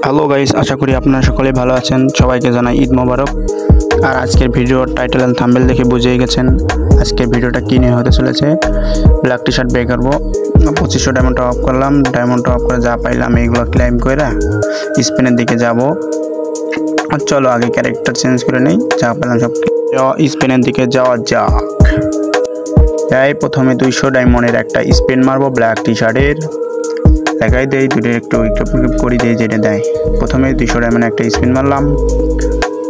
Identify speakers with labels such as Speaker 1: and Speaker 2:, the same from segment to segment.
Speaker 1: Hello guys, আশা করি আপনারা সকলে ভালো আছেন। সবাইকে জানাই ঈদ মোবারক। আর আজকের ভিডিওর টাইটেল এন্ড থাম্বনেল দেখে বুঝেই গেছেন আজকের ভিডিওটা কী নিয়ে হতে চলেছে। ব্ল্যাক টি শার্ট বের করবো। 2500 ডায়মন্ড টপ করলাম। ডায়মন্ড টপ করে যা পাইলাম এইগুলো ক্লাইম করে স্পিনের দিকে যাব। চলো আগে ক্যারেক্টার চেঞ্জ করে নেই, যা পেলাম সব স্পিনের দিকে যাওয়া যাক। তাই প্রথমে 200 ডায়মন্ডের একটা স্পিন মারবো ব্ল্যাক টি শার্টের। দেখাই দেয় দুটো একটু করি দিয়ে যেটা দেয়। প্রথমে 200 ডায়মন্ড একটা স্পিন মারলাম।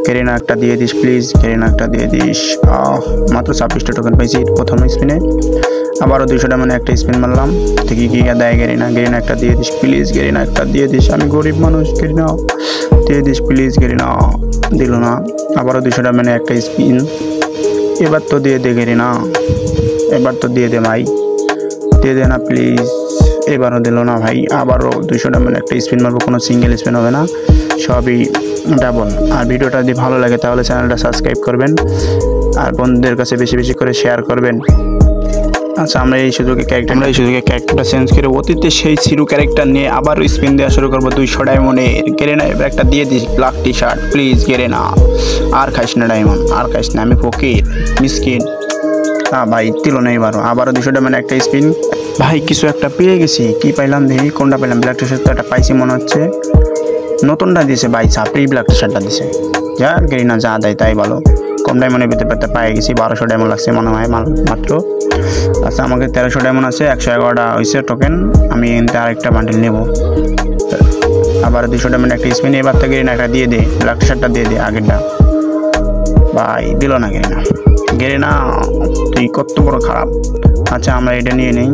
Speaker 1: কেরিনা একটা দিয়ে দিস প্লিজ, কেরিনা একটা দিয়ে দিস। মাত্র 26টা টোকেন পাইছি প্রথম স্পিনে। আবারও 200 ডায়মন্ড একটা স্পিন মারলাম। দেখি কি দেয় কেরিনা। কেরিনা একটা দিয়ে দিস প্লিজ, কেরিনা একটা দিয়ে দিস। আমি গরিব মানুষ, কেরিনা দিয়ে দিস প্লিজ। কেরিনা দিল না। আবারও 200 ডায়মন্ড একটা স্পিন। এবার তো দিয়ে দে কেরিনা, এবার তো দিয়ে দে ভাই, দিয়ে দে না প্লিজ। এবারও দিল না ভাই। আবারও 200 ডায়মন্ড একটা স্পিন মারবো, কোনো সিঙ্গেল স্পিন হবে না, সবই ডাবল। আর ভিডিওটা যদি ভালো লাগে তাহলে চ্যানেলটা সাবস্ক্রাইব করবেন আর বন্ধুদের কাছে বেশি বেশি করে শেয়ার করবেন। আচ্ছা, আমরা এই সুযোগে ক্যারেক্টারটা চেঞ্জ করে অতীতে সেই সিরু ক্যারেক্টার নিয়ে আবার স্পিন দেওয়া শুরু করবো 200 ডায়মন্ডের। কেরেনা এবার একটা দিয়ে this black T shirt please. কেরেনা আর খাইস না ডায়মন্ড, আর খাইস না, আমি ফকির মিসকিন। ভাই দিল না। এবারও আবারও 200 ডায়মন্ড একটা স্পিন। ভাই কিছু একটা পেয়ে গেছি। কি পাইলাম দেখি, কোনটা পেলাম? ব্ল্যাক টি শার্ট তো একটা পাইছি মনে হচ্ছে। নতুনটা দিয়েছে ভাই, ছাপড়ি ব্ল্যাক টি শার্টটা দিছে। যা কেরিনা যা দেয় তাই ভালো। কম ডায়মন্ডের ভিতরে পেতে পাই গেছি। 1200 ডায়মন্ড লাগছে মনে হয় মাত্র। আচ্ছা, আমাকে 1300 ডায়মন্ড আছে, 111টা হয়েছে টোকেন। আমি এনতে আরেকটা বান্ডিল নেব। আবার 200 ডায়মন্ড একটা স্পিন। এবার তো কেরিনা একটা দিয়ে দে, ব্ল্যাক টি শার্টটা দিয়ে দে আগেরটা। ভাই দিল না কেরিনা। কেরিনা তুই কত বড় খারাপ। আচ্ছা, আমরা এটা নিয়ে নেই।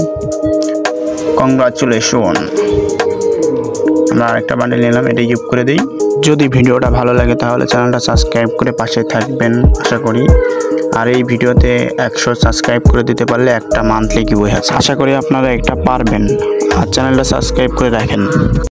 Speaker 1: কংগ্রাচুলেশন, আমরা আরেকটা বান্ডেল নিলাম। এটা গিফট করে দিই। যদি ভিডিওটা ভালো লাগে তাহলে চ্যানেলটা সাবস্ক্রাইব করে পাশে থাকবেন আশা করি। আর এই ভিডিওতে 100 সাবস্ক্রাইব করে দিতে পারলে একটা মান্থলি গিভওয়ে আছে। আশা করি আপনারা একটা পারবেন। আর চ্যানেলটা সাবস্ক্রাইব করে রাখেন।